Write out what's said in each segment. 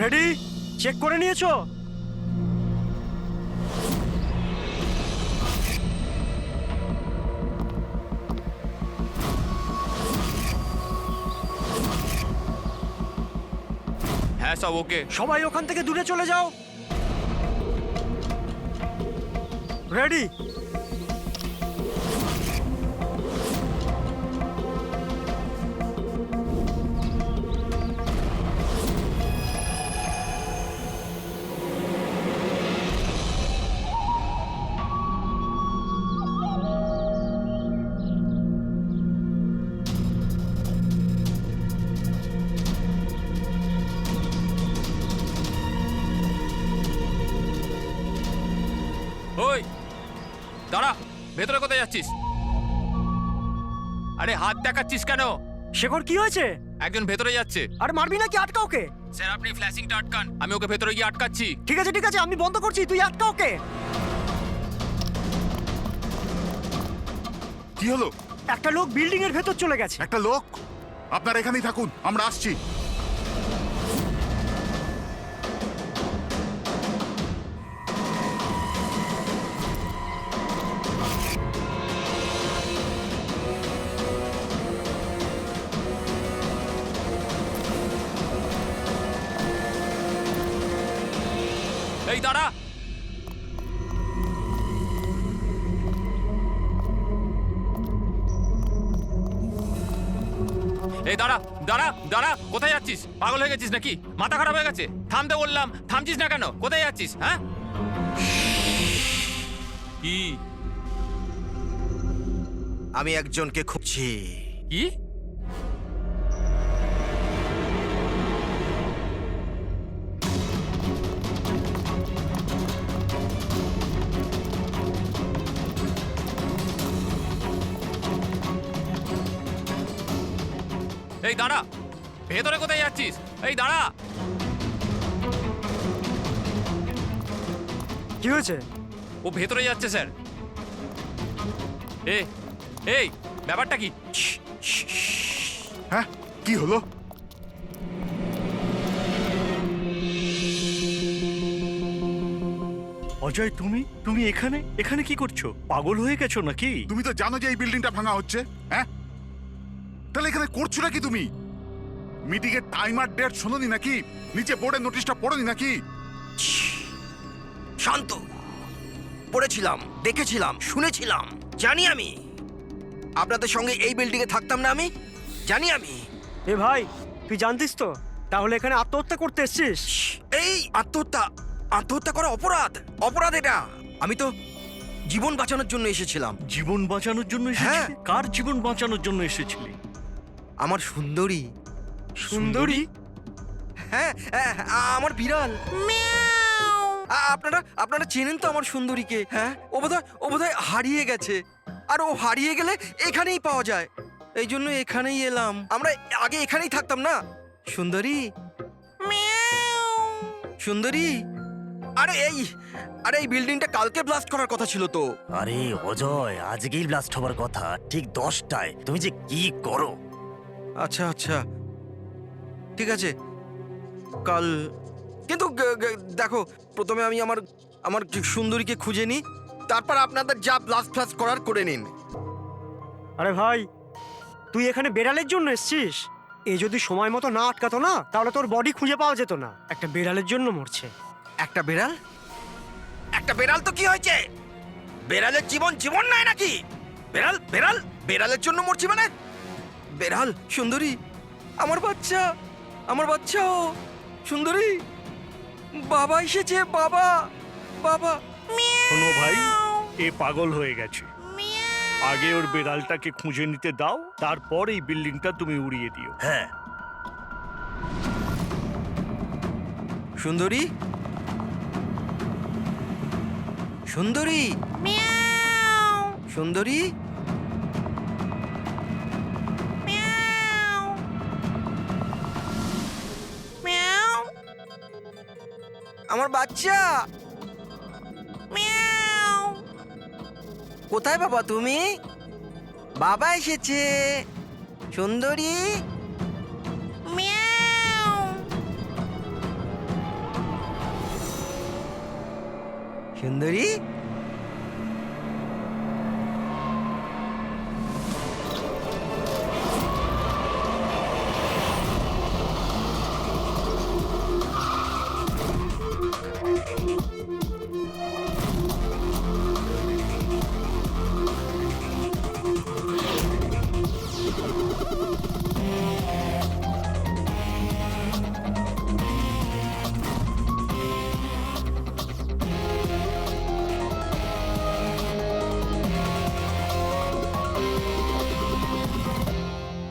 Ready? Check করে নিয়েছো? হ্যাঁ সব ওকে। সবাই ওখান থেকে দূরে চলে যাও। রেডি? ওই দাঁড়া, ভেতরে কোথায় যাচ্ছিস? আরে হাত দেখাচ্ছিস কেন? শেখর কি হয়েছে? একজন ভেতরে যাচ্ছে। আর মারবি নাকি? আটকা ওকে। স্যার আপনি ফ্ল্যাশিংটা আটকান, আমি ওকে ভেতরে গিয়ে আটকাচ্ছি। ঠিক আছে ঠিক আছে, আমি বন্ধ করছি, তুই আটকা ওকে। কি হলো? একটা লোক বিল্ডিং এর ভেতর চলে গেছে। একটা লোক? আপনারা এখানেই থাকুন, আমরা আসছি। এই দাঁড়া, এই দাঁড়া দাঁড়া দাঁড়া, কোথায় যাচ্ছিস? পাগল হয়ে গেছিস নাকি? মাথা খারাপ হয়ে গেছে? থামতে বললাম, থামছিস না কেন? কোথায় যাচ্ছিস? হ্যাঁ কি? আমি একজনকে খুঁজছি। কি? এই দাঁড়া, ভেতরে কোথায় যাচ্ছিস? এই দাঁড়া। কি হয়েছে? ও ভেতরে যাচ্ছে স্যার। এই ব্যাপারটা কি? হ্যাঁ, কি হলো? অজয়, তুমি তুমি এখানে এখানে কি করছো? পাগল হয়ে গেছো নাকি? তুমি তো জানো যে এই বিল্ডিংটা ভাঙা হচ্ছে, হ্যাঁ? তাহলে এখানে করছো নাকি তুমি? মিটিং এর টাইম আর ডেট শোনোনি নাকি? নিচে বোর্ডের নোটিশটা পড়োনি নাকি? শান্ত। পড়েছিলাম, দেখেছিলাম, শুনেছিলাম। জানি আমি আপনাদের সঙ্গে এই বিল্ডিং এ থাকতাম না। আমি জানি আমি। এ ভাই, তুই জানতিস তো? তাহলে এখানে আত্মহত্যা করতে এসেছিস? এই আত্মহত্যা, আত্মহত্যা করা অপরাধ। অপরাধ এটা। আমি তো জীবন বাঁচানোর জন্য এসেছিলাম। জীবন বাঁচানোর জন্য এসেছিলি? হ্যাঁ। কার জীবন বাঁচানোর জন্য এসেছিলি? আমার সুন্দরী। সুন্দরী? হ্যাঁ, হ্যাঁ, আমার বিড়াল। আপনারা আপনারা চেনেন তো আমার সুন্দরীকে? হ্যাঁ, ও বোধহয় হারিয়ে গেছে। আর ও হারিয়ে গেলে এখানেই পাওয়া যায়। এই জন্য এখানেই এলাম। আমরা আগে এখানেই থাকতাম না। সুন্দরী, সুন্দরী। আরে এই বিল্ডিংটা কালকে ব্লাস্ট করার কথা ছিল তো। আরে অজয়, আজকেই ব্লাস্ট হবার কথা, ঠিক 10টায়। তুমি যে কি করো! আচ্ছা আচ্ছা, ঠিক আছে, কাল। কিন্তু দেখো, প্রথমে আমি আমার সুন্দরীকে খুঁজে নিই, তারপর আপনাদের যা ব্লাস্ট ফ্লাস্ট করার করে নিন। আরে ভাই, তুই এখানে বেড়ালের জন্য এসেছিস? এ যদি সময় মতো না আটকাতো না, তাহলে তোর বডি খুঁজে পাওয়া যেত না। একটা বেড়ালের জন্য মরছে। একটা বেড়াল? একটা বেড়াল তো কি হয়েছে? বেড়ালের জীবন জীবন নয় নাকি? বেড়াল বেড়াল বেড়ালের জন্য মরছি মানে? বেড়াল, সুন্দরী, আমার বাচ্চা, আমার বাচ্চা। ও সুন্দরী, বাবা এসেছে। বাবা, বাবা। শোনো ভাই, এ পাগল হয়ে গেছে। আগে ওর বেড়ালটাকে খুঁজে নিতে দাও, তারপর এই বিল্ডিংটা তুমি উড়িয়ে দিও। হ্যাঁ, সুন্দরী, সুন্দরী, সুন্দরী, আমার বাচ্চা। কোথায় বাবা তুমি? বাবা এসেছে। সুন্দরী, সুন্দরী,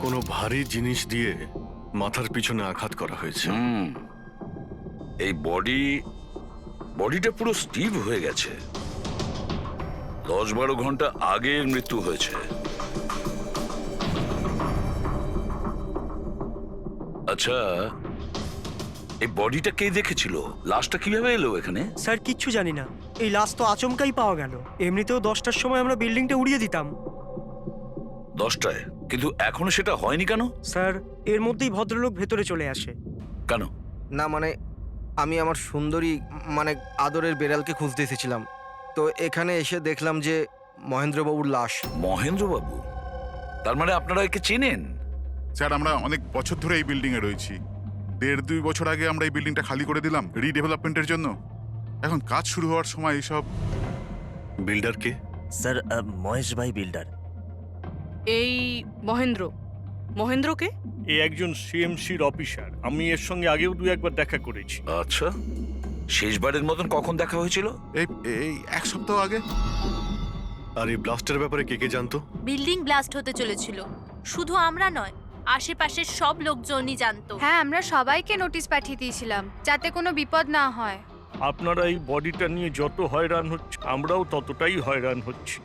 কোনো ভারী জিনিস দিয়ে মাথার পিছনে আঘাত করা হয়েছে। এই বডিটা পুরো স্টিভ হয়ে গেছে। 10-12 ঘন্টা আগে এর মৃত্যু হয়েছে। আচ্ছা, এই বডিটা কে দেখেছিল? লাশটা কিভাবে এলো এখানে? স্যার কিচ্ছু জানি না, এই লাশ তো আচমকাই পাওয়া গেল। এমনিতেও 10টার সময় আমরা বিল্ডিংটা উড়িয়ে দিতাম। 10টায়? কিন্তু এখনো সেটা হয়নি কেন? স্যার এর মধ্যেই ভদ্রলোক ভেতরে চলে আসে। কেন? না মানে আমি আমার সুন্দরী মানে আদরের বেড়ালকে খুঁজতে এসেছিলাম, তো এখানে এসে দেখলাম যে মহেন্দ্রবাবুর লাশ। মহেন্দ্রবাবু? তার মানে আপনারা একে চেনেন? স্যার আমরা অনেক বছর ধরে এই বিল্ডিং এ রয়েছি। 1.5-2 বছর আগে আমরা এই বিল্ডিংটা খালি করে দিলাম রিডেভেলপমেন্টের জন্য। এখন কাজ শুরু হওয়ার সময় এইসব। বিল্ডার কে? স্যার মহেশ ভাই বিল্ডার। এই মহেন্দ্রকে? এ একজন সিএমসির অফিসার। আমি এর সঙ্গে আগেও 2-1বার দেখা করেছি। আচ্ছা, শেষবারের মতন কখন দেখা হয়েছিল? এই এই 1 সপ্তাহ আগে। আর এই ব্লাস্টের ব্যাপারে কে কে জানতো? বিল্ডিং ব্লাস্ট হতে চলেছিল, শুধু আমরা নয়, আশেপাশের সব লোকজনই জানতো। হ্যাঁ, আমরা সবাইকে নোটিশ পাঠিয়ে দিয়েছিলাম যাতে কোনো বিপদ না হয়। আপনারা এই বডিটা নিয়ে যত হয়রান হচ্ছে, আমরাও ততটাই হয়রান হচ্ছি।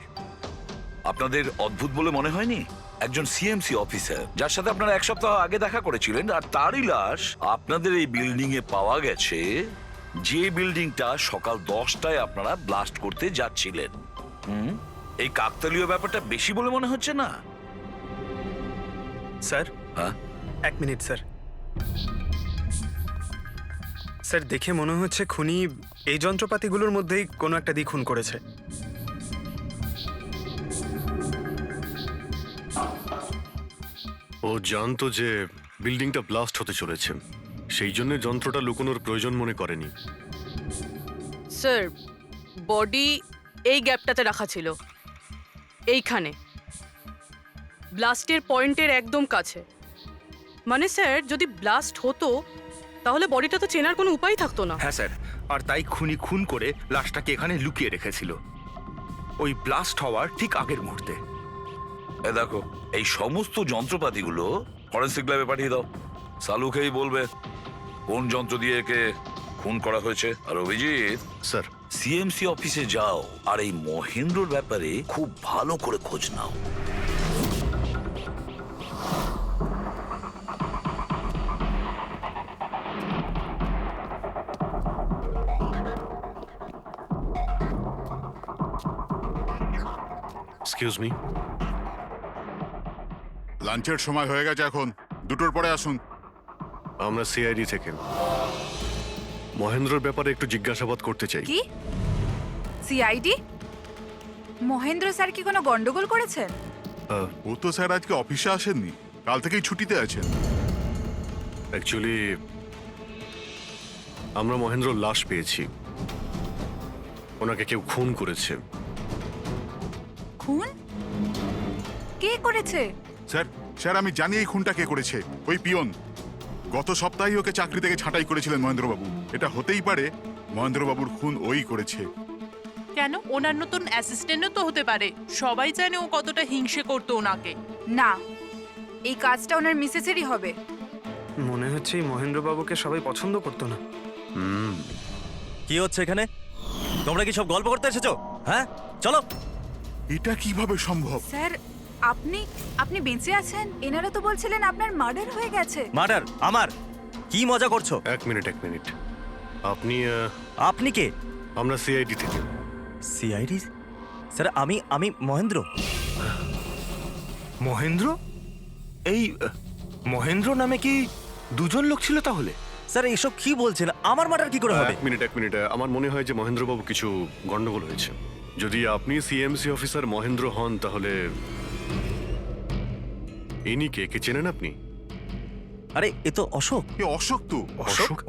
আপনাদের অদ্ভুত বলে মনে হয়নি? একজন সিএমসি অফিসার যার সাথে আপনারা 1 সপ্তাহ আগে দেখা করেছিলেন, আর তারই লাশ আপনাদের এই বিল্ডিং এ পাওয়া গেছে, যে বিল্ডিংটা সকাল 10টায় আপনারা ব্লাস্ট করতে যাচ্ছিলেন। এই কাকতালীয় ব্যাপারটা বেশি বলে মনে হচ্ছে না? স্যার, হ্যাঁ? 1 মিনিট স্যার। স্যার দেখে মনে হচ্ছে খুনি এই যন্ত্রপাতিগুলোর মধ্যেই কোনো একটা দিয়ে খুন করেছে। ও জানতো যে বিল্ডিংটা ব্লাস্ট হতে চলেছে, সেই জন্য যন্ত্রটা লুকোনোর প্রয়োজন মনে করেনি। স্যার, বডি এই গ্যাপটাতে রাখা ছিল, এইখানে ব্লাস্টের পয়েন্টের একদম কাছে। মানে স্যার, যদি ব্লাস্ট হতো তাহলে বডিটা তো চেনার কোনো উপায় থাকতো না। হ্যাঁ স্যার, আর তাই খুনি খুন করে লাশটাকে এখানে লুকিয়ে রেখেছিল ওই ব্লাস্ট হওয়ার ঠিক আগের মুহূর্তে। এ দেখো, এই সমস্ত যন্ত্রপাতিগুলো ফরেন্সিক ল্যাবে পাঠিয়ে দাও। সালুকেই বলবে কোন যন্ত্র দিয়ে একে খুন করা হয়েছে। আর অভিজিৎ, স্যার, সিএমসি অফিসে যাও আর এই মহেন্দ্রর ব্যাপারে খুব ভালো করে খোঁজ নাও। Excuse me. লাঞ্চের সময় হয়ে গেছে, এখন 2টোর পরে আসুন। আমরা সিআইডি থেকে মহেন্দ্রর ব্যাপারে একটু জিজ্ঞাসাবাদ করতে চাই। কি সিআইডি? মহেন্দ্র স্যার কি কোনো গন্ডগোল করেছেন? ও তো স্যার আজকে অফিসে আসেননি, কাল থেকেই ছুটিতে আছেন। অ্যাকচুয়ালি আমরা মহেন্দ্রর লাশ পেয়েছি, ওনাকে কেউ খুন করেছে। খুন? কে করেছে? স্যার স্যার আমি জানি এই খুনটা কে করেছে। ওই পিয়ন গত সপ্তাহে ওকে চাকরি থেকে ছাঁটাই করেছিলেন মহেন্দ্রবাবু। এটা হতেই পারে মহেন্দ্রবাবুর খুন ওই করেছে। কেন? ওনার নতুন অ্যাসিস্ট্যান্টও তো হতে পারে। সবাই জানে ও কতটা হিংসে করতো ওনাকে। না, এই কাজটা ওনার মিসেসেরই হবে। মনে হচ্ছে এই মহেন্দ্রবাবুকে সবাই পছন্দ করতো না। কি হচ্ছে এখানে? তোমরা কি সব গল্প করতে এসেছো? হ্যাঁ, চলো। এটা কিভাবে সম্ভব? স্যার, আপনি বেঁচে আছেন? এনারা তো বলছিলেন আপনার মার্ডার হয়ে গেছে। মার্ডার? আমার? কি মজা করছো? এক মিনিট। আপনি আপনি কে? আমরা সিআইডি থেকে। সিআইডি? স্যার আমি মহেন্দ্র। মহেন্দ্র? এই মহেন্দ্র নামে কি দুজন লোক ছিল তাহলে? স্যার এইসব কি বলছেন? আমার মার্ডার কি করে হবে? এক মিনিট আমার মনে হয় যে মহেন্দ্রবাবু কিছু গন্ডগোল হয়েছে। যদি আপনি সিএমসি অফিসার মহেন্দ্র হন তাহলে ইনি কে চেনেন আপনি? আরে এ তো অশোক। এ অশোক তো।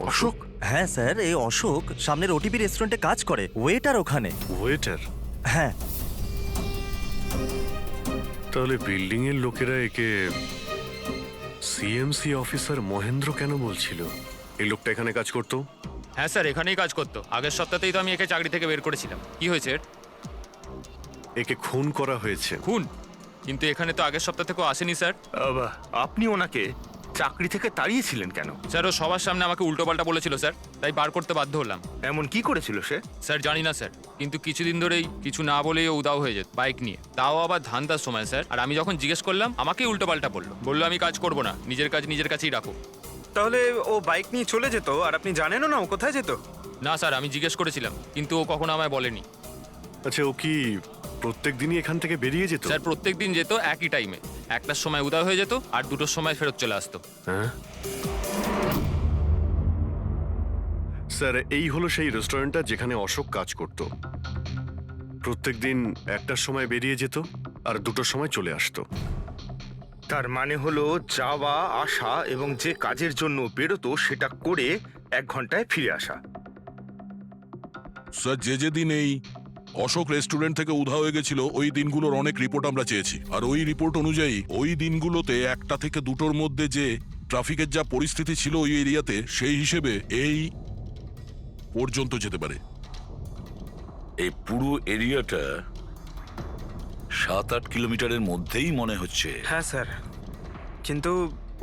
অশোক হ্যাঁ স্যার, এই অশোক সামনের ওটিপি রেস্টুরেন্টে কাজ করে, ওয়েটার ওখানে। ওয়েটার? হ্যাঁ। তাহলে বিল্ডিং এর লোকেরা একে সিএমসি অফিসার মহেন্দ্র কেন বলছিল? এই লোকটা এখানে কাজ করতো? হ্যাঁ স্যার, এখানেই কাজ করতো। আগের সপ্তাহতেই তো আমি একে চাকরি থেকে বের করেছিলাম। কি হয়েছে এর? একে খুন করা হয়েছে। খুন? কিন্তু এখানে তো আগের সপ্তাহ থেকেও আসেনি স্যার। আপনি ওনাকে চাকরি থেকে তাড়িয়েছিলেন কেন? স্যার ও সবার সামনে আমাকে উল্টোপাল্টা বলেছিল স্যার, তাই বার করতে বাধ্য হলাম। এমন কি করেছিল সে? স্যার জানি না স্যার, কিন্তু কিছুদিন ধরেই কিছু না বলেই ও উদাও হয়ে যেত বাইক নিয়ে, তাও আবার ধান্দার সময় স্যার। আর আমি যখন জিজ্ঞেস করলাম আমাকেই উল্টোপাল্টা বললো আমি কাজ করবো না, নিজের কাজ নিজের কাছেই রাখো। তাহলে ও বাইক নিয়ে চলে যেত আর আপনি জানেনও না ও কোথায় যেত? না স্যার, আমি জিজ্ঞেস করেছিলাম কিন্তু ও কখনো আমায় বলেনি। আচ্ছা, ও কি প্রত্যেক দিনই এখান থেকে বেরিয়ে যেত? স্যার প্রত্যেক দিন যেত একই টাইমে, 1টার সময় উদাও হয়ে যেত আর 2টোর সময় ফেরত চলে আসতো। হ্যাঁ স্যার, এই হলো সেই রেস্টুরেন্টটা যেখানে অশোক কাজ করত। প্রত্যেক দিন 1টার সময় বেরিয়ে যেত আর 2টোর সময় চলে আসতো। তার মানে হলো যাওয়া আসা এবং যে কাজের জন্য বেরোতো সেটা করে 1 ঘন্টায় ফিরে আসা। স্যার, যে দিন এই অশোক রেস্টুরেন্ট থেকে উধাও হয়ে গেছিল ওই দিনগুলোর অনেক রিপোর্ট আমরা চেয়েছি, আর ওই রিপোর্ট অনুযায়ী ওই দিনগুলোতে 1টা থেকে 2টোর মধ্যে যে ট্রাফিকের যা পরিস্থিতি ছিল ওই এরিয়াতে, সেই হিসেবে এই পর্যন্ত যেতে পারে। এই পুরো এরিয়াটা 7-8 কিলোমিটারের মধ্যেই মনে হচ্ছে। হ্যাঁ স্যার, কিন্তু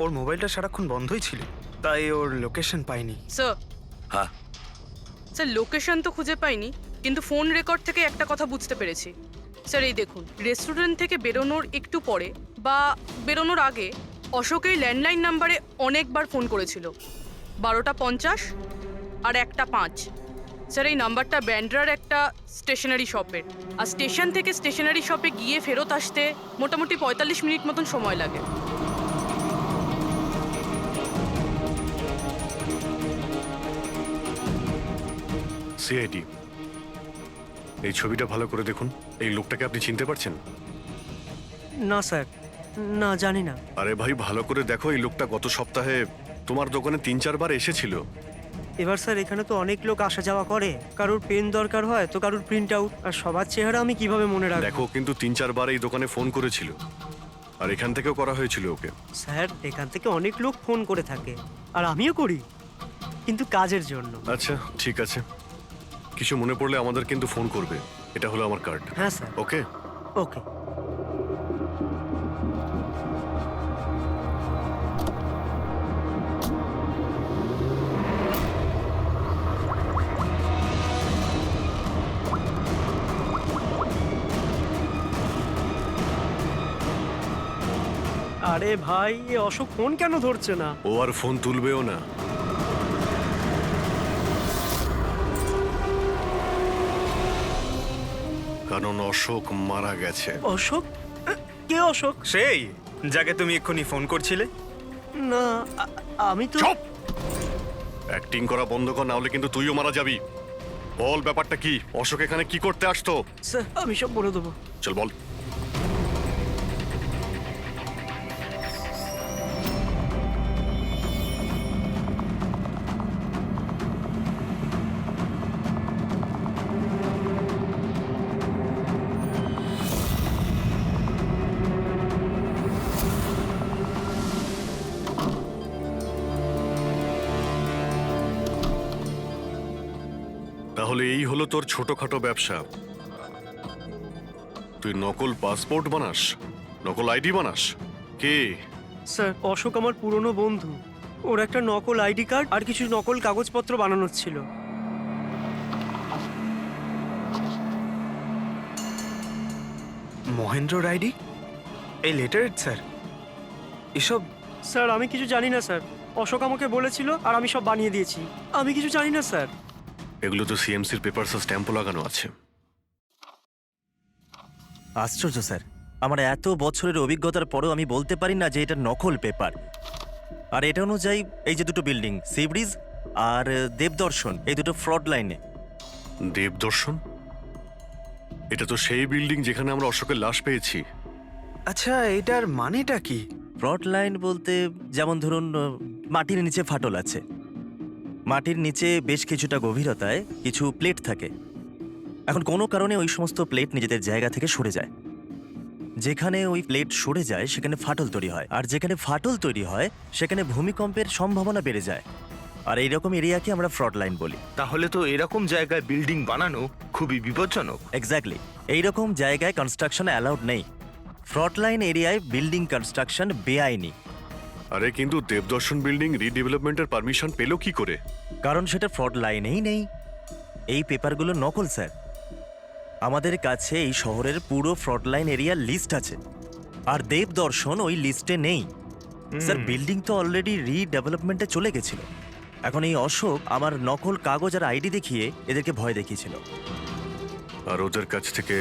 ওর মোবাইলটা সারাক্ষণ বন্ধই ছিল, তাই ওর লোকেশন পাইনি। স্যার, হ্যাঁ স্যার লোকেশন তো খুঁজে পাইনি, কিন্তু ফোন রেকর্ড থেকে একটা কথা বুঝতে পেরেছি। স্যার এই দেখুন, রেস্টুরেন্ট থেকে বেরোনোর একটু পরে বা বেরোনোর আগে অশোক এই ল্যান্ডলাইন নাম্বারে অনেকবার ফোন করেছিল, 12টা 50 আর 1টা 5। স্যার এই নাম্বারটা ব্যান্ড্রার একটা স্টেশনারি শপের, আর স্টেশন থেকে স্টেশনারি শপে গিয়ে ফেরত আসতে মোটামুটি 45 মিনিট মতন সময় লাগে। সিআইডি, এই ছবিটা ভালো করে দেখুন। এই লোকটাকে আপনি চিনতে পারছেন? না স্যার, না জানি না। আরে ভাই, ভালো করে দেখো, এই লোকটা গত সপ্তাহে তোমার দোকানে 3-4 বার এসেছিল। এবার স্যার এখানে তো অনেক লোক আসা যাওয়া করে, কারোর পেন দরকার হয় তো কারোর প্রিন্ট আউট, আর সবার চেহারা আমি কিভাবে মনে রাখবো? দেখো, কিন্তু 3-4 বার এই দোকানে ফোন করেছিল, আর এখান থেকেও করা হয়েছিল ওকে। স্যার এখান থেকে অনেক লোক ফোন করে থাকে, আর আমিও করি, কিন্তু কাজের জন্য। আচ্ছা ঠিক আছে, কিছু মনে পড়লে আমাদের কিন্তু ফোন করবে। এটা হলো আমার কার্ড। হ্যাঁ স্যার। ওকে ওকে। আরে ভাই, এ অশোক ফোন কেন ধরছে না? ও আর ফোন তুলবেও না। কারণ অশোক মারা গেছে। অশোক? কে অশোক? সেই যাকে তুমি এক্ষুনি ফোন করছিলে? না, আমি তো। চুপ! অ্যাক্টিং করা বন্ধ কর, না হলে কিন্তু তুইও মারা যাবি। বল ব্যাপারটা কি? অশোক এখানে কি করতে আসতো? স্যার আমি সব বলে দেবো। চল বল। তাহলে এই হলো তোর ছোটখাটো ব্যবসা। তুই নকল পাসপোর্ট বানাস, নকল আইডি বানাস। কে? স্যার অশোক আমার পুরনো বন্ধু, ওর একটা নকল আইডি কার্ড আর কিছু নকল কাগজপত্র বানানোর ছিল। মহেন্দ্র আইডি? এই লেটারেড স্যার? এসব? স্যার আমি কিছু জানি না স্যার, অশোক আমাকে বলেছিল আর আমি সব বানিয়ে দিয়েছি। আমি কিছু জানি না স্যার। এগুলো তো সিএমসির পেপারস স্ট্যাম্পও লাগানো আছে। আশ্চর্য স্যার, আমার এত বছরের অভিজ্ঞতার পরেও আমি বলতে পারি না যে এটা নকল পেপার। আর এটা অনুযায়ী এই যে দুটো বিল্ডিং, সি ব্রিজ আর দেবদর্শন, এই দুটো ফ্রড লাইনে। দেবদর্শন? এটা তো সেই বিল্ডিং যেখানে আমরা অশোকের লাশ পেয়েছি। আচ্ছা, এটার মানেটা কি? ফ্রড লাইন বলতে যেমন ধরুন মাটির নিচে ফাটল আছে, মাটির নিচে বেশ কিছুটা গভীরতায় কিছু প্লেট থাকে। এখন কোনো কারণে ওই সমস্ত প্লেট নিজেদের জায়গা থেকে সরে যায়। যেখানে ওই প্লেট সরে যায় সেখানে ফাটল তৈরি হয়, আর যেখানে ফাটল তৈরি হয় সেখানে ভূমিকম্পের সম্ভাবনা বেড়ে যায়। আর এইরকম এরিয়াকে আমরা ফ্রড লাইন বলি। তাহলে তো এরকম জায়গায় বিল্ডিং বানানো খুবই বিপজ্জনক। এক্স্যাক্টলি, এইরকম জায়গায় কনস্ট্রাকশন অ্যালাউড নেই। ফ্রড লাইন এরিয়ায় বিল্ডিং কনস্ট্রাকশন বেআইনি। আরে কিন্তু দেবদর্শন বিল্ডিং রিডেভেলপমেন্টের পারমিশন পেলো কি করে? কারণ সেটা ফ্রড লাইনেই নেই। এই পেপারগুলো নকল স্যার। আমাদের কাছে এই শহরের পুরো ফ্রড লাইন এরিয়ার লিস্ট আছে, আর দেবদর্শন ওই লিস্টে নেই। স্যার, বিল্ডিং তো অলরেডি রিডেভেলপমেন্টে চলে গেছিল। এখন এই অশোক আমার নকল কাগজ আর আইডি দেখিয়ে এদেরকে ভয় দেখিয়েছিল। আর ওদের কাছ থেকে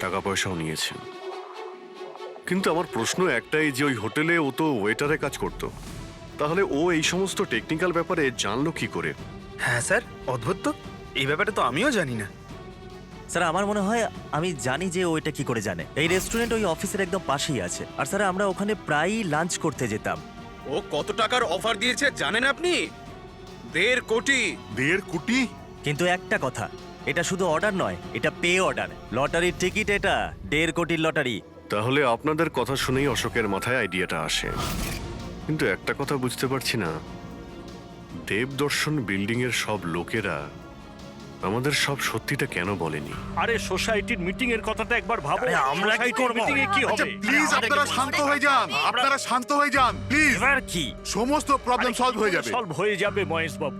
টাকা পয়সাও নিয়েছে। কিন্তু আমার প্রশ্ন একটাই যে ওই হোটেলে ও তো ওয়েটারে কাজ করতো, তাহলে ও এই সমস্ত টেকনিক্যাল ব্যাপারে জানলো কি করে? হ্যাঁ স্যার, অদ্ভুত তো, এই ব্যাপারে তো আমিও জানি না। স্যার, আমার মনে হয় আমি জানি যে ও এটা কি করে জানে। এই রেস্টুরেন্ট ওই অফিসের একদম পাশেই আছে, আর স্যার আমরা ওখানে প্রায়ই লাঞ্চ করতে যেতাম। ও কত টাকার অফার দিয়েছে জানেন আপনি? 1.5 কোটি। 1.5 কোটি? কিন্তু একটা কথা, এটা শুধু অর্ডার নয়, এটা পে অর্ডার। লটারির টিকিট এটা, 1.5 কোটির লটারি। তাহলে আপনাদের কথা শুনেই অশোকের মাথায় আইডিয়াটা আসে। কিন্তু একটা কথা বুঝতে পারছি না, দেবদর্শন বিল্ডিং এর সব লোকেরা আমাদের সব সত্যিটা কেন বলেনি? আরে সোসাইটির মিটিং এর কথাটা একবার ভাবো। আরে আমরা কি সোসাইটির করব? মিটিং এ কি আচ্ছা হবে? প্লিজ আপনারা শান্ত হয়ে যান, আপনারা শান্ত হয়ে যান প্লিজ। এবার কি? সমস্ত প্রবলেম সলভ হয়ে যাবে। সলভ হয়ে যাবে মহেশ বাবু।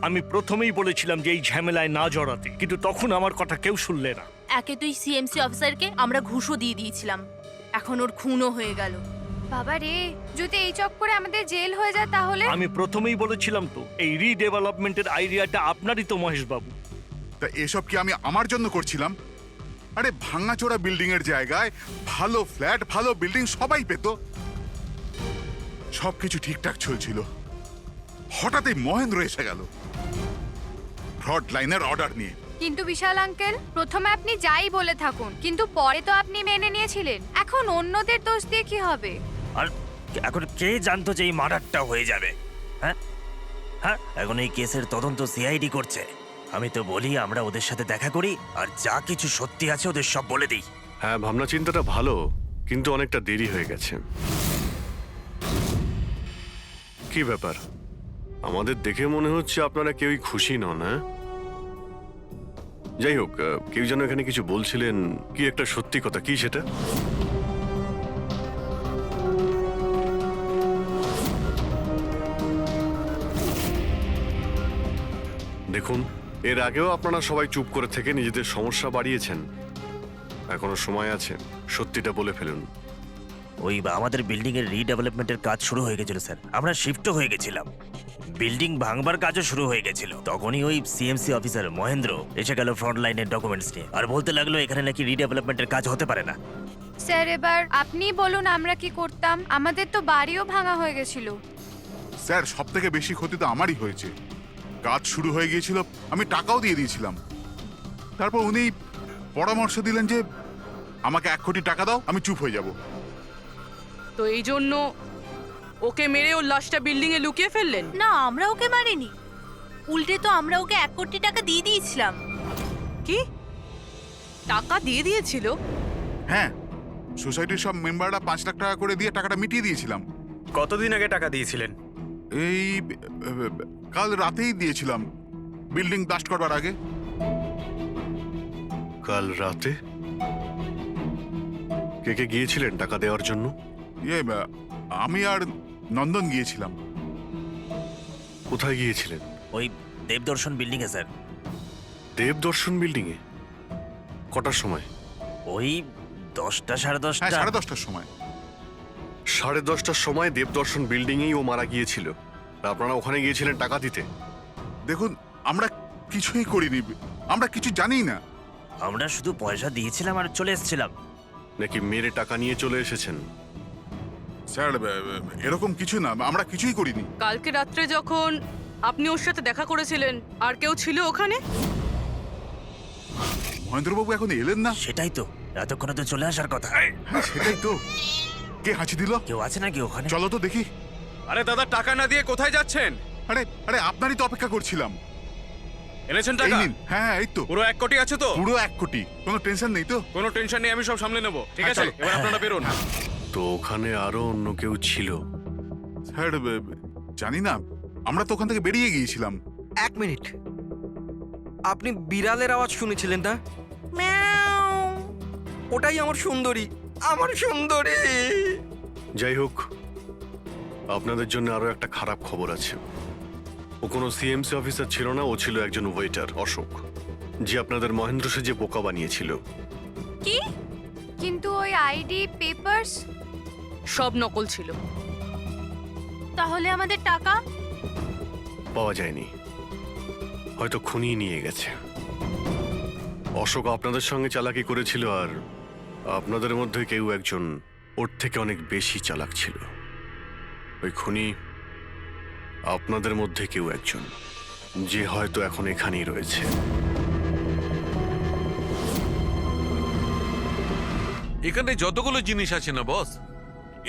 আমি প্রথমেই বলেছিলাম যে এই ঝামেলায় না জড়াতে, কিন্তু তখন আমার কথা কেউ শুনলে না। একে তুই সিএমসি অফিসারকে আমরা ঘুষও দিয়ে দিয়েছিলাম, এখন ওর খুনও হয়ে গেল। বাবা রে, যদি এই চক্করে আমাদের জেল হয়ে যায় তাহলে? আমি প্রথমেই বলেছিলাম তো, এই রিডেভেলপমেন্টের আইডিয়াটা আপনারই তো মহেশ বাবু। তা এসব কি আমি আমার জন্য করছিলাম? আরে ভাঙাচোরা বিল্ডিং এর জায়গায় ভালো ফ্ল্যাট, ভালো বিল্ডিং সবাই পেত। সবকিছু ঠিকঠাক চলছিল, হঠাৎই মহেন্দ্র এসে গেল ফ্রড লাইনের অর্ডার নিয়ে। কিন্তু বিশাল আঙ্কেল, প্রথমে আপনি যাই বলে থাকুন, কিন্তু পরে তো আপনি মেনে নিয়েছিলেন। এখন অন্যদের দোষ দিয়ে কি হবে? আর এখন কে জানতো যে এই মার্ডারটা হয়ে যাবে? হ্যাঁ হ্যাঁ, এখন এই কেসের তদন্ত সিআইডি করছে। আমি তো বলি আমরা ওদের সাথে দেখা করি, আর যা কিছু সত্যি আছে ওদের সব বলে দিই। হ্যাঁ, ভাবনা চিন্তাটা ভালো, কিন্তু অনেকটা দেরি হয়ে গেছে। কি ব্যাপার, আমাদের দেখে মনে হচ্ছে আপনারা কেউই খুশি নন। হ্যাঁ, যাই হোক, কেউ যেন এখানে কিছু বলছিলেন, কি একটা সত্যি কথা, কি সেটা? দেখুন, এর আগেও আপনারা সবাই চুপ করে থেকে নিজেদের সমস্যা বাড়িয়েছেন। এখনো সময় আছে, সত্যিটা বলে ফেলুন। ওই আমাদের বিল্ডিং এর রিডেভেলপমেন্টের কাজ শুরু হয়ে গেছিল স্যার, আমরা শিফটও হয়ে গেছিলাম, বিল্ডিং ভাঙবার কাজও শুরু হয়ে গেছিল। তখনই ওই সিএমসি অফিসার মহেন্দ্র এসে গেল ফ্রন্ট লাইনের ডকুমেন্টস নিয়ে, আর বলতে লাগলো এখানে নাকি রিডেভেলপমেন্টের কাজ হতে পারে না। স্যার, এবার আপনি বলুন আমরা কি করতাম? আমাদের তো বাড়িও ভাঙা হয়ে গেছিল। স্যার, সব থেকে বেশি ক্ষতি তো আমারই হয়েছে। কাজ শুরু হয়ে গিয়েছিল, আমি টাকাও দিয়ে দিয়েছিলাম। তারপর উনি পরামর্শ দিলেন যে আমাকে 1 কোটি টাকা দাও, আমি চুপ হয়ে যাব। তো এই জন্য ওকে মেরে ওর লাশটা বিল্ডিং এ লুকিয়ে ফেললেন? না, আমরা ওকে মারিনি, উল্টে তো আমরা ওকে 1 কোটি টাকা দিয়ে দিয়েছিলাম। কি টাকা দিয়ে দিয়েছিল? হ্যাঁ, সোসাইটির সব মেম্বাররা 5 লাখ টাকা করে দিয়ে টাকাটা মিটিয়ে দিয়েছিলাম। কতদিন আগে টাকা দিয়েছিলেন? এই কাল রাতেই দিয়েছিলাম, বিল্ডিং ব্লাস্ট করবার আগে। কাল রাতে? কে কে গিয়েছিলেন টাকা দেওয়ার জন্য? আমি আর নন্দন গিয়েছিলাম। কোথায় গিয়েছিলেন? ওই দেবদর্শন বিল্ডিং এ স্যার। দেবদর্শন বিল্ডিং এ? কটার সময়? ওই 10টা, সাড়ে 10টা। হ্যাঁ, 10:30টার সময়। 10:30টার সময় দেবদর্শন বিল্ডিং এই ও মারা গিয়েছিল। আপনারা ওখানে গিয়েছিলেন টাকা দিতে? দেখুন, আমরা কিছুই করিনি, আমরা কিছু জানি না। আমরা শুধু পয়সা দিয়েছিলাম আর চলে এসেছিলাম। নাকি মেরে টাকা নিয়ে চলে এসেছেন? স্যার, এরকম কিছু না, আমরা কিছুই করিনি। কালকে রাত্রে যখন আপনি ওর সাথে দেখা করেছিলেন, আর কেউ ছিল ওখানে? মহেন্দ্রবাবু এখন এলেন না? সেটাই তো, এতক্ষণে তো চলে আসার কথা। হ্যাঁ, সেটাই তো। কে হাঁচি দিল? কেউ আছে নাকি ওখানে? চলো তো দেখি। আরে দাদা, টাকা না দিয়ে কোথায় যাচ্ছেন? আরে আরে আপনারই তো অপেক্ষা করছিলাম। এনেছেন এই নিন। হ্যাঁ এই তো, পুরো 1 কোটি আছে তো? পুরো 1 কোটি। কোনো টেনশন নেই তো? কোনো টেনশন নেই, আমি সব সামলে নেব। ঠিক হ্যাঁ, আছে, চলো। এবার আপনারা বেরোন। তো ওখানে আরো অন্য কেউ ছিল? স্যার জানি না, আমরা তো ওখান থেকে বেরিয়ে গিয়েছিলাম। 1 মিনিট, আপনি বিড়ালের আওয়াজ শুনেছিলেন না? ম্যাও। ওটাই আমার সুন্দরী, আমার সুন্দরী। যাই হোক, আপনাদের জন্য আরো একটা খারাপ খবর আছে। ও কোনো সিএমসি অফিসার ছিল না, ও ছিল একজন ওয়েটার, অশোক, যে আপনাদের মহেন্দ্র সেজে বোকা বানিয়েছিল। কি? কিন্তু ওই আইডি পেপারস সব নকল ছিল। তাহলে আমাদের টাকা? পাওয়া যায়নি, হয়তো খুনিয়ে নিয়ে গেছে। অশোক আপনাদের সঙ্গে চালাকি করেছিল, আর আপনাদের মধ্যে কেউ একজন ওর থেকে অনেক বেশি চালাক ছিল। ওই খুনি আপনাদের মধ্যে কেউ একজন, যে হয়তো এখন এখানেই রয়েছে। এখানে যতগুলো জিনিস আছে না বস,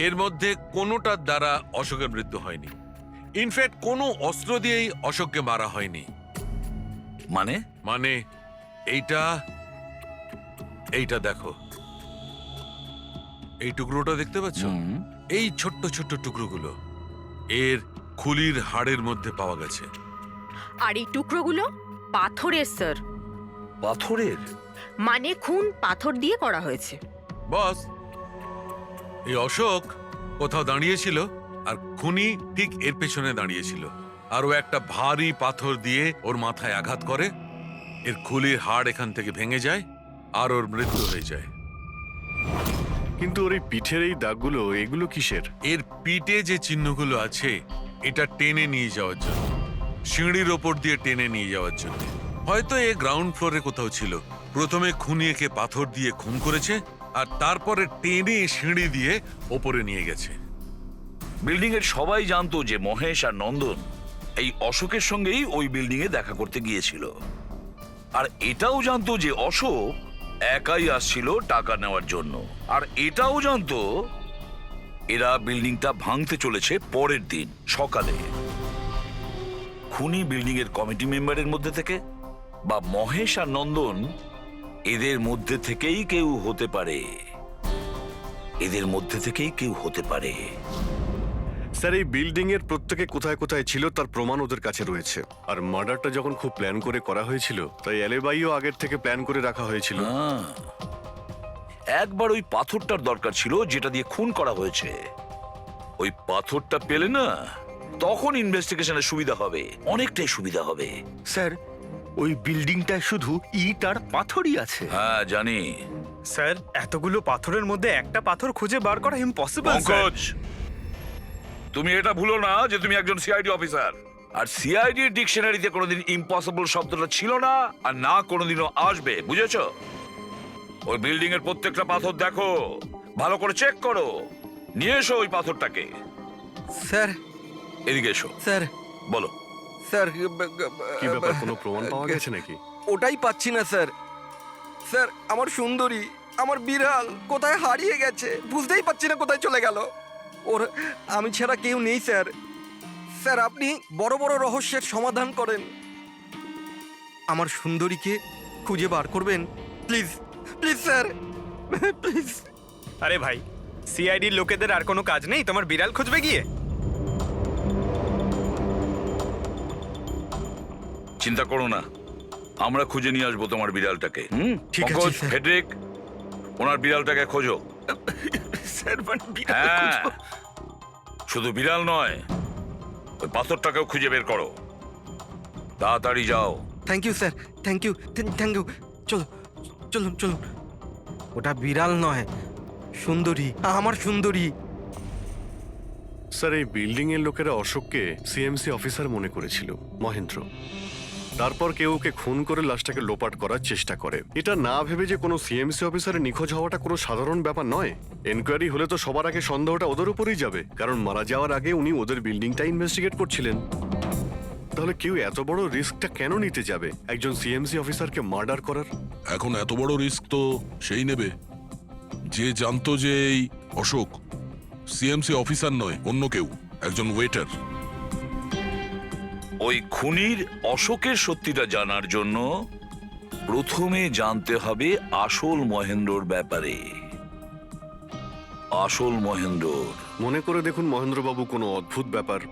এর মধ্যে কোনোটার দ্বারা অশোকের মৃত্যু হয়নি। ইনফ্যাক্ট কোনো অস্ত্র দিয়েই অশোককে মারা হয়নি। মানে মানে এইটা দেখো, এই টুকরোটা দেখতে পাচ্ছ? এই ছোট্ট ছোট্ট টুকরোগুলো এর খুলির হাড়ের মধ্যে পাওয়া গেছে। আর এই টুকরোগুলো পাথরের স্যার। পাথরের? মানে খুন পাথর দিয়ে করা হয়েছে। বস, এই অশোক কোথাও দাঁড়িয়েছিল, আর খুনি ঠিক এর পেছনে দাঁড়িয়েছিল, আর ও একটা ভারী পাথর দিয়ে ওর মাথায় আঘাত করে, এর খুলির হাড় এখান থেকে ভেঙে যায়, আর ওর মৃত্যু হয়ে যায়। কিন্তু ওর এই পিঠের এই দাগগুলো, এগুলো কিসের? এর পিঠে যে চিহ্নগুলো আছে, এটা টেনে নিয়ে যাওয়ার জন্য, সিঁড়ির ওপর দিয়ে টেনে নিয়ে যাওয়ার জন্য। হয়তো এ গ্রাউন্ড ফ্লোরে কোথাও ছিল। প্রথমে খুনি একে পাথর দিয়ে খুন করেছে, আর তারপরে টেনে সিঁড়ি দিয়ে ওপরে নিয়ে গেছে। বিল্ডিং এর সবাই জানতো যে মহেশ আর নন্দন এই অশোকের সঙ্গেই ওই বিল্ডিং এ দেখা করতে গিয়েছিল, আর এটাও জানতো যে অশোক একাই আসছিল টাকা নেওয়ার জন্য, আর এটাও জানতো এরা বিল্ডিংটা ভাঙতে চলেছে পরের দিন সকালে। খুনি বিল্ডিং এর কমিটি মেম্বারের মধ্যে থেকে, বা মহেশ আর নন্দন এদের মধ্যে থেকেই কেউ হতে পারে, এদের মধ্যে থেকেই কেউ হতে পারে। স্যার, এই বিল্ডিং এর প্রত্যেকে কোথায় কোথায় ছিল তার প্রমাণ ওদের কাছে রয়েছে। আর মার্ডারটা যখন খুব প্ল্যান করে করা হয়েছিল, তাই এলেবাইও আগের থেকে প্ল্যান করে রাখা হয়েছিল। একবার ওই পাথরটার দরকার ছিল যেটা দিয়ে খুন করা হয়েছে। ওই পাথরটা পেলে না, তখন ইনভেস্টিগেশনের সুবিধা হবে, অনেকটাই সুবিধা হবে। স্যার, ওই বিল্ডিংটায় শুধু ইট আর পাথরই আছে। হ্যাঁ জানি। স্যার, এতগুলো পাথরের মধ্যে একটা পাথর খুঁজে বার করা ইম্পসিবল। পঙ্কজ, তুমি এটা ভুলো না যে তুমি একজন সিআইডি অফিসার, আর সিআইডি ডিকশনারিতে কোনোদিন ইম্পসিবল শব্দটা ছিল না, আর না কোনোদিনও আসবে, বুঝেছো? ওই বিল্ডিং এর প্রত্যেকটা পাথর দেখো, ভালো করে চেক করো, নিয়ে এসো ওই পাথরটাকে। স্যার, এদিকে এসো। স্যার, বলো। স্যার, কি ব্যাপার, কোনো প্রমাণ পাওয়া গেছে নাকি? ওটাই পাচ্ছি না স্যার। স্যার, আমার সুন্দরী, আমার বিড়াল কোথায় হারিয়ে গেছে, বুঝতেই পারছি না কোথায় চলে গেল। ওর আমি ছাড়া কেউ নেই স্যার। স্যার, আপনি বড় বড় রহস্যের সমাধান করেন, আমার সুন্দরীকে খুঁজে বার করবেন প্লিজ, প্লিজ স্যার, প্লিজ। আরে ভাই, সিআইডির লোকেদের আর কোনো কাজ নেই তোমার বিড়াল খুঁজবে গিয়ে? চিন্তা করো না, আমরা খুঁজে নিয়ে আসবো তোমার বিড়ালটাকে। ঠিক আছে, পঙ্কজ, স্যার। ফেডরিক, ওনার বিড়ালটাকে খোঁজো। স্যার, হ্যাঁ, শুধু বিড়াল নয়, ওই পাথরটাকেও খুঁজে বের করো, তাড়াতাড়ি যাও। Thank you sir, thank you, thank you. চলো, চলুন চলুন। ওটা বিড়াল নয়, সুন্দরী, আমার সুন্দরী। স্যার, এই বিল্ডিং এর লোকেরা অশোককে সিএমসি অফিসার মনে করেছিল, মহেন্দ্র। তারপর কেউ ওকে খুন করে লাশটাকে লোপাট করার চেষ্টা করে। এটা না ভেবে যে কোনো সিএমসি অফিসারের নিখোঁজ হওয়াটা কোনো সাধারণ ব্যাপার নয়। এনকোয়ারি হলে তো সবার আগে সন্দেহটা ওদের উপরেই যাবে, কারণ মারা যাওয়ার আগে উনি ওদের বিল্ডিংটা ইনভেস্টিগেট করছিলেন। তাহলে কেউ এত বড় রিস্কটা কেন নিতে যাবে একজন সিএমসি অফিসারকে মার্ডার করার? এখন এত বড় রিস্ক তো সেই নেবে যে জানতো যে এই অশোক সিএমসি অফিসার নয়, অন্য কেউ, একজন ওয়েটার। ওই খুনির অশোকের সত্যিটা জানার জন্য প্রথমে জানতে হবে আসল মহেন্দ্রর ব্যাপারে। আসল মহেন্দ্র মনে করে দেখুন মহেন্দ্রবাবু, কোনো অদ্ভুত ব্যাপার,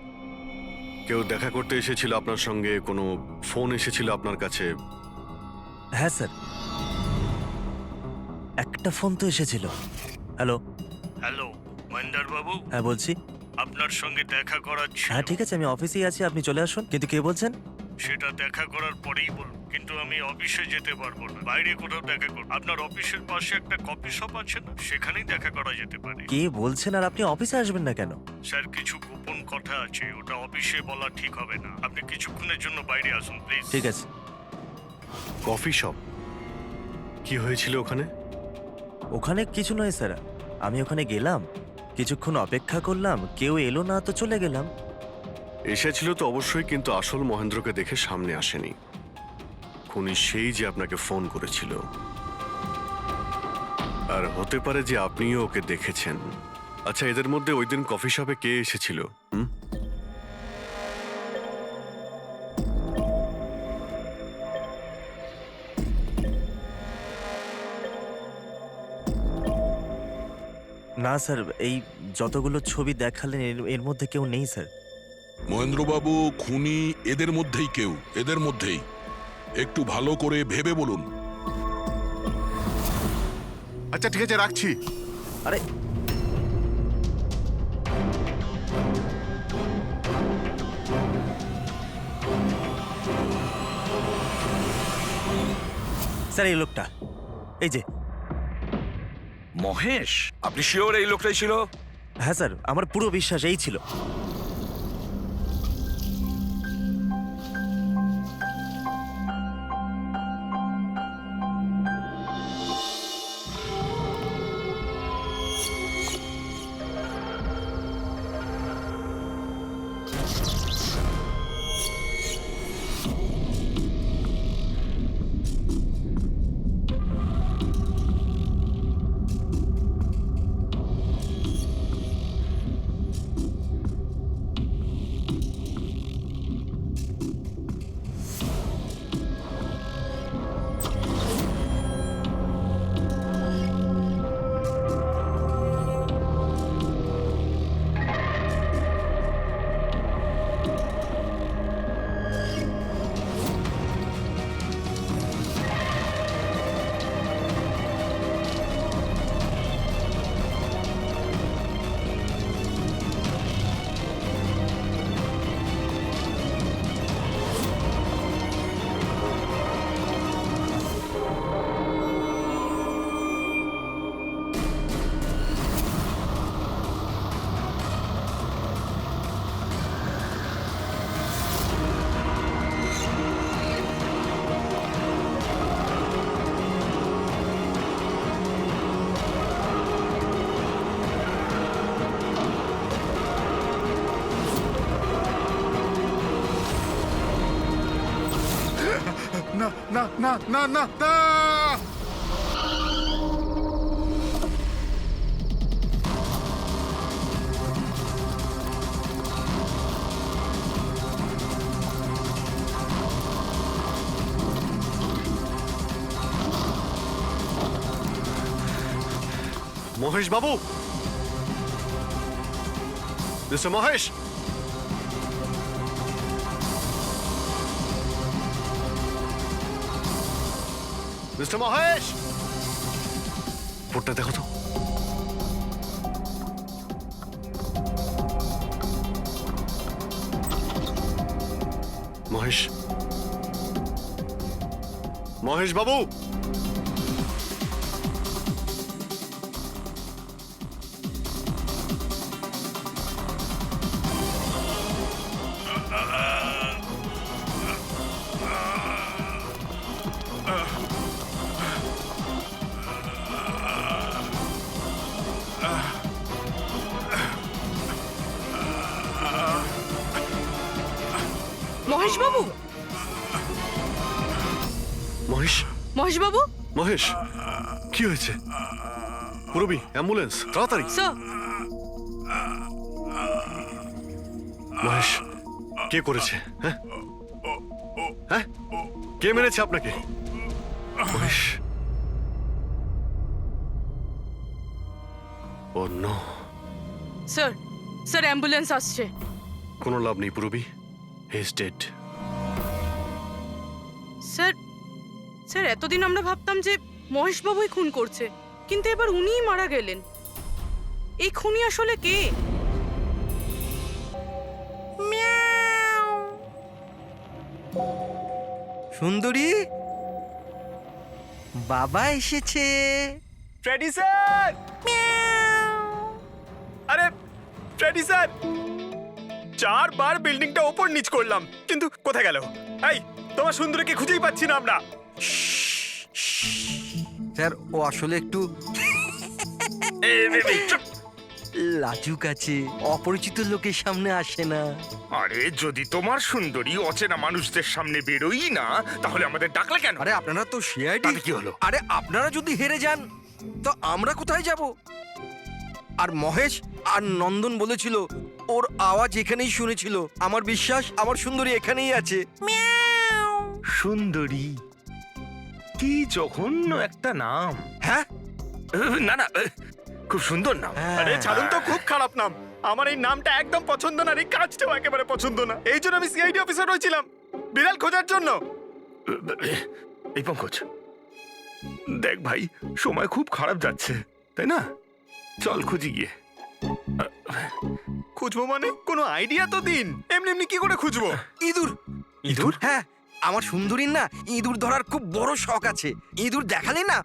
কেউ দেখা করতে এসেছিল আপনার সঙ্গে, কোনো ফোন এসেছিল আপনার কাছে? হ্যাঁ স্যার, একটা ফোন তো এসেছিল। হ্যালো হ্যালো মহেন্দ্র বাবু, হ্যাঁ বলছি। আপনার সঙ্গে দেখা করার ছিল। হ্যাঁ ঠিক আছে, আমি অফিসেই আছি, আপনি চলে আসুন। কিন্তু কে বলছেন? সেটা দেখা করার পরেই বলুন, কিন্তু আমি অফিসে যেতে পারবো না, বাইরে কোথাও দেখা করব। আপনার অফিসের পাশে একটা কফি শপ আছে না, সেখানেই দেখা করা যেতে পারে। কে বলছেন? আর আপনি অফিসে আসবেন না কেন? স্যার, কিছু গোপন কথা আছে, ওটা অফিসে বলা ঠিক হবে না। আপনি কিছুক্ষণের জন্য বাইরে আসুন প্লিজ। ঠিক আছে। Coffee shop? কি হয়েছিল ওখানে? ওখানে কিছু নয় স্যার, আমি ওখানে গেলাম, কিছুক্ষণ অপেক্ষা করলাম, কেউ এলো না তো চলে গেলাম। এসেছিল তো অবশ্যই, কিন্তু আসল মহেন্দ্রকে দেখে সামনে আসেনি। খুনি সেই যে আপনাকে ফোন করেছিল। আর হতে পারে যে আপনিও ওকে দেখেছেন। আচ্ছা, এদের মধ্যে ওই দিন কফি শপে কে এসেছিল? না স্যার, এই যতগুলো ছবি দেখালেন এর মধ্যে কেউ নেই স্যার। মহেন্দ্রবাবু, খুনি এদের মধ্যেই কেউ, এদের মধ্যেই। একটু ভালো করে ভেবে বলুন। আচ্ছা ঠিক আছে, রাখছি। আরে স্যার, এই লোকটা, এই যে মহেশ, আপনি শিওর এই লোকটাই ছিল? হ্যাঁ স্যার, আমার পুরো বিশ্বাস এই ছিল। না না না না না না! মহেশ বাবু, মিস্টার মহেশ, মিস্টার মহেশ, ফোনটা দেখো তো। মহেশ, মহেশ বাবু, মহেশবাবু, মহেশ, মহেশবাবু, মহেশ, কি হয়েছে? পুরবি, অ্যাম্বুলেন্স, তাড়াতাড়ি। স্যার, মহেশ, কে করেছে? হ্যাঁ হ্যাঁ, কে মেরেছে আপনাকে? মহেশ, ও নো, স্যার, স্যার অ্যাম্বুলেন্স আসছে। কোনো লাভ নেই পুরবি, he is dead. Sir, sir এতদিন আমরা ভাবতাম যে মহেশবাবুই খুন করছে, কিন্তু এবার উনিই মারা গেলেন। এই খুনি আসলে কে? সুন্দরী, বাবা এসেছে। Freddie sir! আরে ফ্রেডি স্যার, 4 বার বিল্ডিংটা ওপর নিচ করলাম, কিন্তু কোথায় গেল? এই, তোমার সুন্দরীকে খুঁজেই পাচ্ছি না আমরা। স্যার, ও আসলে একটু লাজুক আছে, অপরিচিত লোকের সামনে আসে না। আরে যদি তোমার সুন্দরী অচেনা মানুষদের সামনে বেরোই না, তাহলে আমাদের ডাকলে কেন? আরে আপনারা তো সিআইডি। তাতে কি হলো? আরে আপনারা যদি হেরে যান তো আমরা কোথায় যাব? আর মহেশ আর নন্দন বলেছিল ওর আওয়াজ এখানেই শুনেছিল। আমার বিশ্বাস আমার সুন্দরী এখানেই আছে। সুন্দরী, কি জঘন্য একটা নাম। হ্যাঁ, না না, খুব সুন্দর নাম। আরে ছাড়ুন তো, খুব খারাপ নাম। আমার এই নামটা একদম পছন্দ না, আর এই কাজটাও একেবারে পছন্দ না। এই জন্য আমি সিআইডি অফিসার হয়েছিলাম, বিড়াল খোঁজার জন্য। এই পঙ্কজ, দেখ ভাই, সময় খুব খারাপ যাচ্ছে, তাই না? চল খুঁজি গিয়ে। খুঁজবো মানে কোনো আইডিয়া তো দিন। এমনি এমনি কি করে খুঁজবো? ইঁদুর। ইঁদুর? হ্যাঁ, আমার সুন্দরীর না ইঁদুর ধরার খুব বড় শখ আছে। ইঁদুর দেখালে না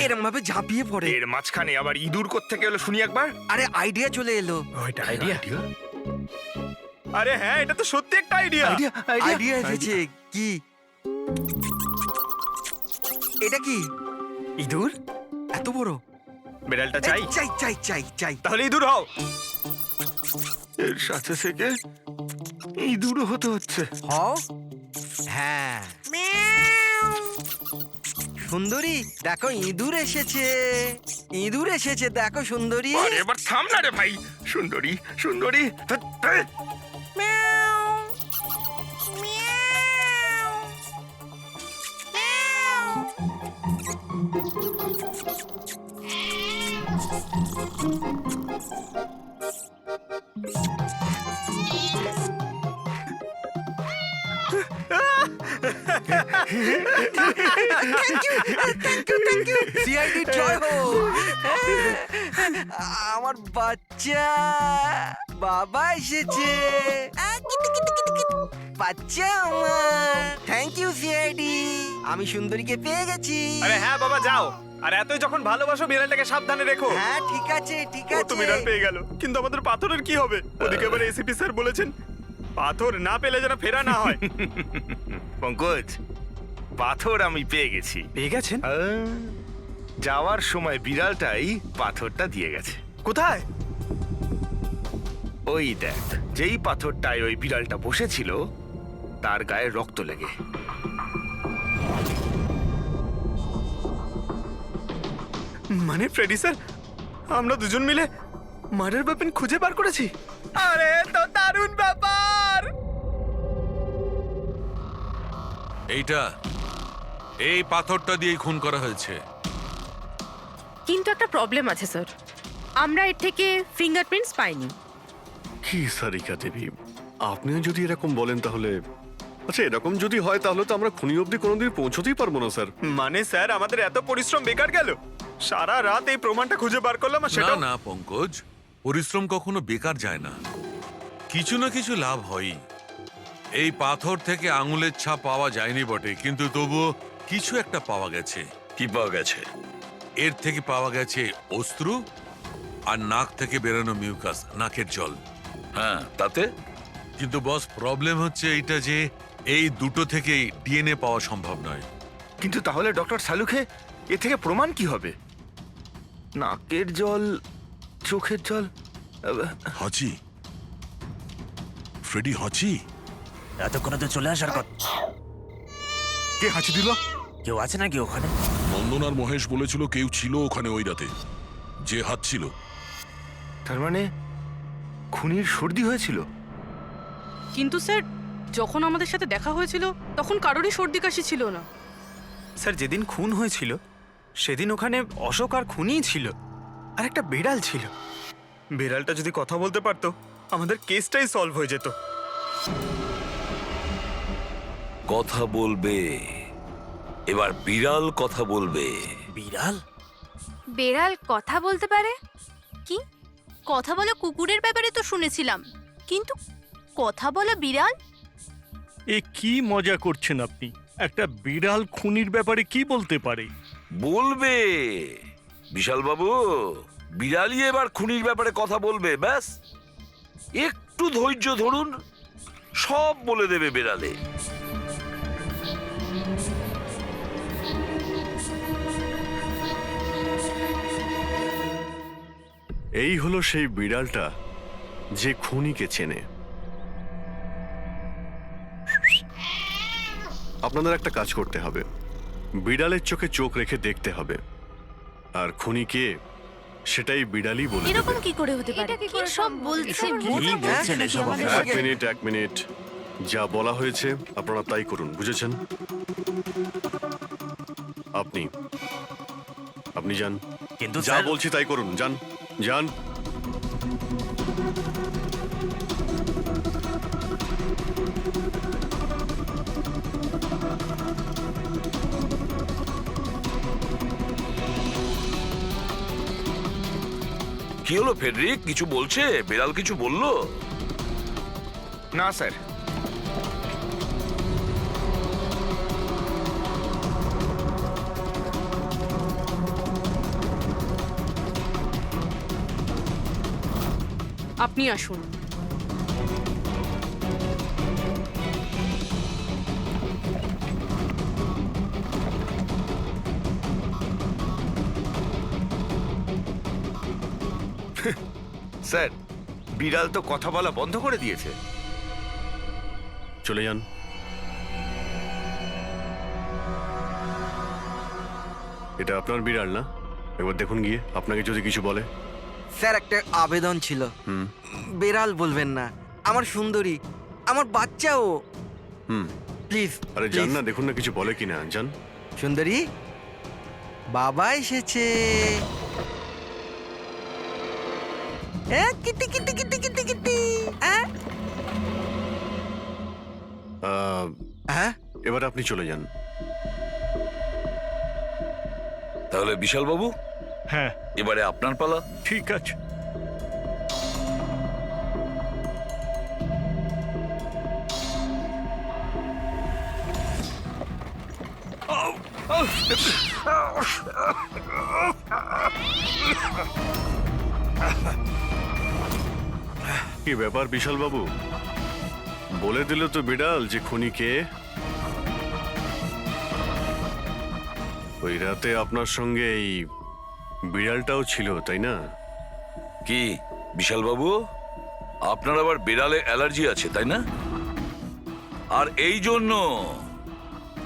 এরম ভাবে ঝাঁপিয়ে পড়ে। এর মাঝখানে আবার ইঁদুর কোত্থেকে এলো শুনি একবার। আরে আইডিয়া চলে এলো। ওইটা আইডিয়া? আরে হ্যাঁ, এটা তো সত্যি একটা আইডিয়া। আইডিয়া এসেছে। কি এটা? কি ইঁদুর? এত বড়? বিড়ালটা চাই? চাই চাই চাই চাই। তাহলে ইঁদুর হও। এর সাথে থেকে ইঁদুরও হতে হচ্ছে। হও। হ্যাঁ, সুন্দরী দেখো, ইঁদুর এসেছে। ইঁদুর এসেছে, দেখো সুন্দরী। আরে এবার থাম না রে ভাই। সুন্দরী, সুন্দরী, সিআইডি জয় হোক। আমার বাচ্চা বাবা এসেছে। বাচ্চা আমার। থ্যাংক ইউ সিআইডি, আমি সুন্দরীকে পেয়ে গেছি। আরে হ্যাঁ বাবা, যাও। আর এতই যখন ভালোবাসো, বিড়ালটাকে সাবধানে রেখো। হ্যাঁ ঠিক আছে ঠিক ও তো আছে। বিড়াল পেয়ে গেল, কিন্তু আমাদের পাথরের কি হবে? ওদিকে আবার এসিপি স্যার বলেছেন পাথর না পেলে যেন ফেরা না হয়। পঙ্কজ, পাথর আমি পেয়ে গেছি। পেয়ে গেছেন? যাওয়ার সময় বিড়ালটাই পাথরটা দিয়ে গেছে। কোথায়? ওই দেখ, যেই পাথরটায় ওই বিড়ালটা বসেছিল তার গায়ে রক্ত লেগে। মানে ফ্রেডি স্যার, আমরা দুজন মিলে মার্ডার ওয়েপন খুঁজে বার করেছি। আরে তো দারুণ ব্যাপার। এই পাথরটা দিয়ে খুন করা হয়েছে। কিন্তু একটা প্রবলেম আছে স্যার, আমরা এর থেকে ফিঙ্গারপ্রিন্টস পাইনি। কি সারিকা দেবী, আপনিও যদি এরকম বলেন তাহলে আচ্ছা, এরকম যদি হয় তাহলে তো আমরা খুনি অবধি কোনোদিন পৌঁছতেই পারবো না স্যার। মানে স্যার, আমাদের এত পরিশ্রম বেকার গেল। সারা রাত এই প্রমাণটা খুঁজে বার করলাম, আর না সেটা না পঙ্কজ, পরিশ্রম কখনো বেকার যায় না, কিছু না কিছু লাভ হয়ই। এই পাথর থেকে আঙুলের ছাপ পাওয়া যায়নি বটে, কিন্তু তবুও কিছু একটা পাওয়া গেছে। কি পাওয়া গেছে? এর থেকে পাওয়া গেছে অস্ত্র আর নাক থেকে বেরোনো মিউকাস, নাকের জল। হ্যাঁ, তাতে? কিন্তু বস, প্রবলেম হচ্ছে এইটা যে এই দুটো থেকেই ডিএনএ পাওয়া সম্ভব নয়। কিন্তু তাহলে ডক্টর সালুখে এ থেকে প্রমাণ কি হবে? নাকের জল, চোখের জল। হাঁচি, ফ্রেডি হাঁচি। এতক্ষণে তো চলে আসার কথা। কে হাঁচি দিল? কেউ আছে নাকি ওখানে? নন্দন আর মহেশ বলেছিল কেউ ছিল ওখানে ওই রাতে, যে হাত ছিল। তার মানে খুনির সর্দি হয়েছিল? কিন্তু স্যার, যখন আমাদের সাথে দেখা হয়েছিল তখন কারোরই সর্দি কাশি ছিল না। স্যার, যেদিন খুন হয়েছিল সেদিন ওখানে অশোক আর খুনিই ছিল, আর একটা বিড়াল ছিল। বিড়ালটা যদি কথা বলতে পারতো আমাদের কেসটাই সলভ হয়ে যেত। কথা বলবে, এবার বিড়াল কথা বলবে। বিড়াল? বেড়াল কথা বলতে পারে? কি কথা বলা কুকুরের ব্যাপারে তো শুনেছিলাম, কিন্তু কথা বলা বিড়াল? এ কি মজা করছেন আপনি? একটা বিড়াল খুনির ব্যাপারে কি বলতে পারে? বলবে বিশাল বাবু, বিড়ালই এবার খুনির ব্যাপারে কথা বলবে। ব্যাস একটু ধৈর্য ধরুন, সব বলে দেবে বিড়ালে। এই হলো সেই বিড়ালটা যে খুনিকে চেনে। আপনাদের একটা কাজ করতে হবে, বিড়ালের চোখে চোখ রেখে দেখতে হবে, আর খুনিকে সেটাই বিড়ালই বলে দেবে। এরকম কি করে হতে পারে? কি সব বলছেন? এক মিনিট, যা বলা হয়েছে আপনারা তাই করুন, বুঝেছেন? আপনি যান, কিন্তু যা বলছি তাই করুন, যান যান। কি হলো ফেডরিক, কিছু বলছে? বিড়াল কিছু বললো? না স্যার। আপনি আসুন। স্যার, বিড়াল তো কথা বলা বন্ধ করে দিয়েছে। চলে যান। এটা আপনার বিড়াল না? একবার দেখুন গিয়ে, আপনাকে যদি কিছু বলে। স্যার, একটা আবেদন ছিল। বেড়াল বলবেন না, আমার সুন্দরী, আমার বাচ্চাও। প্লিজ। আরে যান না, দেখুন না কিছু বলে কিনা, যান। সুন্দরী, বাবা এসেছে। Kitty Kitty Kitty Kitty Kitty. এবার আপনি চলে যান। তাহলে বিশাল বাবু, হ্যাঁ, এবারে আপনার পালা। ঠিক আছে। কি ব্যাপার বিশাল বাবু, বলে দিল তো বিড়াল যে খুনিকে। ওই রাতে আপনার সঙ্গে এই বিড়ালটাও ছিল, তাই না? কি বিশাল বাবু, আপনার আবার বিড়ালে অ্যালার্জি আছে, তাই না? আর এই জন্য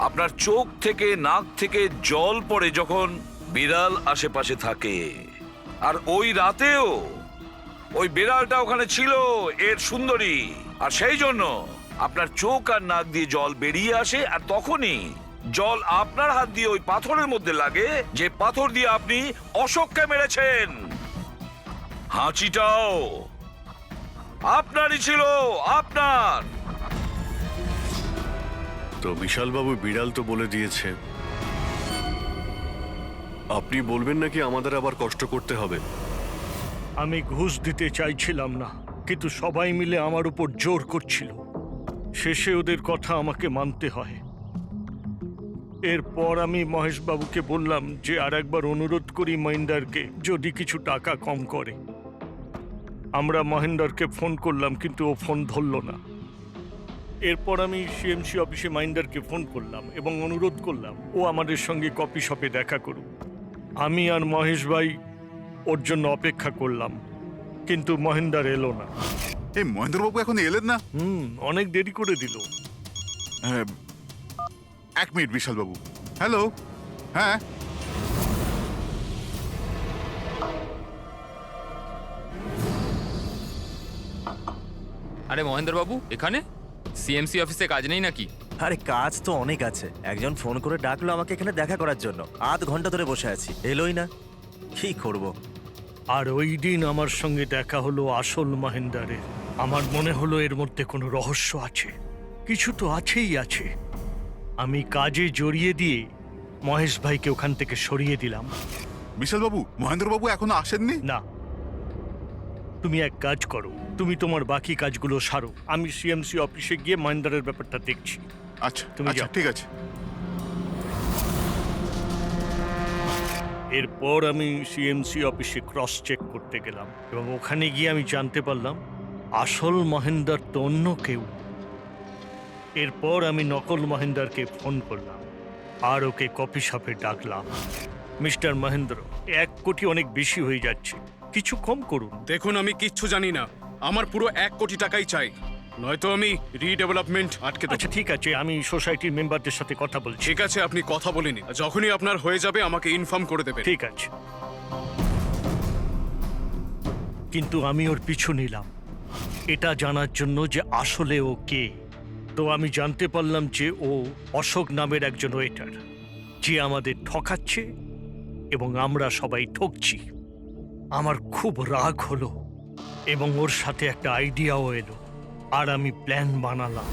আপনার চোখ থেকে নাক থেকে জল পড়ে যখন বিড়াল আশেপাশে থাকে। আর ওই রাতেও ওই বিড়ালটা ওখানে ছিল, এর সুন্দরী, আর সেই জন্য আপনার চোখ আর নাক দিয়ে জল বেরিয়ে আসে, আর তখনই জল আপনার হাত দিয়ে ওই পাথরের মধ্যে লাগে, যে পাথর দিয়ে আপনি অশোককে মেরেছেন। হাঁচিটাও আপনারই ছিল, আপনার। তো বিশাল বাবু, বিড়াল তো বলে দিয়েছে, আপনি বলবেন নাকি আমাদের আবার কষ্ট করতে হবে? আমি ঘুষ দিতে চাইছিলাম না, কিন্তু সবাই মিলে আমার উপর জোর করছিল। শেষে ওদের কথা আমাকে মানতে হয়। এরপর আমি মহেশবাবুকে বললাম যে আর একবার অনুরোধ করি মহিন্দারকে, যদি কিছু টাকা কম করে। আমরা মহেন্দারকে ফোন করলাম, কিন্তু ও ফোন ধরল না। এরপর আমি সিএমসি অফিসে মহিন্দারকে ফোন করলাম এবং অনুরোধ করলাম ও আমাদের সঙ্গে কফি শপে দেখা করুক। আমি আর মহেশ ভাই ওর জন্য অপেক্ষা করলাম, কিন্তু মহেন্দার এলো না। এই মহেন্দ্রবাবু এখন এলেন না? অনেক দেরি করে দিল। এক মিনিট বিশালবাবু। হ্যালো, হ্যাঁ আরে মহেন্দ্রবাবু এখানে সিএমসি অফিসে কাজ নেই নাকি? আরে কাজ তো অনেক আছে। একজন ফোন করে ডাকলো আমাকে এখানে দেখা করার জন্য। আধ ঘন্টা ধরে বসে আছি, এলোই না। কি করব? আর ওই দিন আমার সঙ্গে দেখা হলো আসল মহেন্দারের। আমার মনে হলো এর মধ্যে কোনো রহস্য আছে, কিছু তো আছেই আছে। আমি কাজে জড়িয়ে দিয়ে মহেশ ভাইকে ওখান থেকে সরিয়ে দিলাম। বিশালবাবু, মহেন্দ্রবাবু এখনো আসেননি? না, তুমি এক কাজ করো, তুমি তোমার বাকি কাজগুলো সারো। আমি সিএমসি অফিসে গিয়ে মহেন্দারের ব্যাপারটা দেখছি। আচ্ছা, তুমি আচ্ছা, যাও। ঠিক আছে। এরপর আমি সিএমসি অফিসে ক্রস চেক করতে গেলাম এবং ওখানে গিয়ে আমি জানতে পারলাম আসল মহেন্দার তো অন্য কেউ। এরপর আমি নকল মহেন্দারকে ফোন করলাম আর ওকে কফি শপে ডাকলাম। মিস্টার মহেন্দ্র, 1 কোটি অনেক বেশি হয়ে যাচ্ছে, কিছু কম করুন। দেখুন, আমি কিচ্ছু জানি না। আমার পুরো 1 কোটি টাকাই চাই, নয়তো আমি রিডেভেলপমেন্ট আটকে দেব। আচ্ছা ঠিক আছে, আমি সোসাইটির মেম্বারদের সাথে কথা বলছি। ঠিক আছে, আপনি কথা বলে নিন। যখনই আপনার হয়ে যাবে আমাকে ইনফর্ম করে দেবেন। ঠিক আছে, কিন্তু আমি ওর পিছু নিলাম এটা জানার জন্য যে আসলে ও কে। তো আমি জানতে পারলাম যে ও অশোক নামের একজন ওয়েটার, যে আমাদের ঠকাচ্ছে এবং আমরা সবাই ঠকছি। আমার খুব রাগ হলো এবং ওর সাথে একটা আইডিয়াও এলো আর আমি প্ল্যান বানালাম।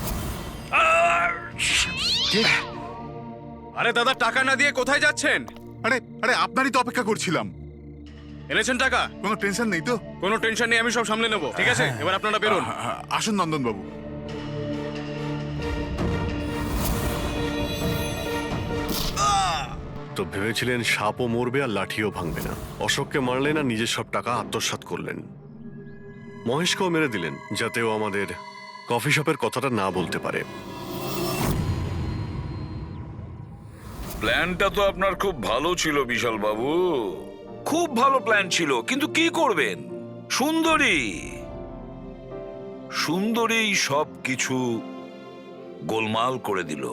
আরে দাদা, টাকা না দিয়ে কোথায় যাচ্ছেন? আরে আরে আপনারই তো অপেক্ষা করছিলাম। এনেছেন টাকা? কোনো টেনশন নেই তো? কোনো টেনশন নেই, আমি সব সামলে নেব। ঠিক আছে, এবার আপনারা বেরোন। আসুন নন্দনবাবু। তো ভেবেছিলেন সাপও মরবে আর লাঠিও ভাঙবে না। অশোককে মারলেন আর নিজের সব টাকা আত্মসাৎ করলেন। মহেশকেও মেরে দিলেন যাতে ও আমাদের কফি শপের কথাটা না বলতে পারে। প্ল্যানটা তো আপনার খুব ভালো ছিল বিশাল বাবু, খুব ভালো প্ল্যান ছিল, কিন্তু কি করবেন? সুন্দরী সব কিছু গোলমাল করে দিল।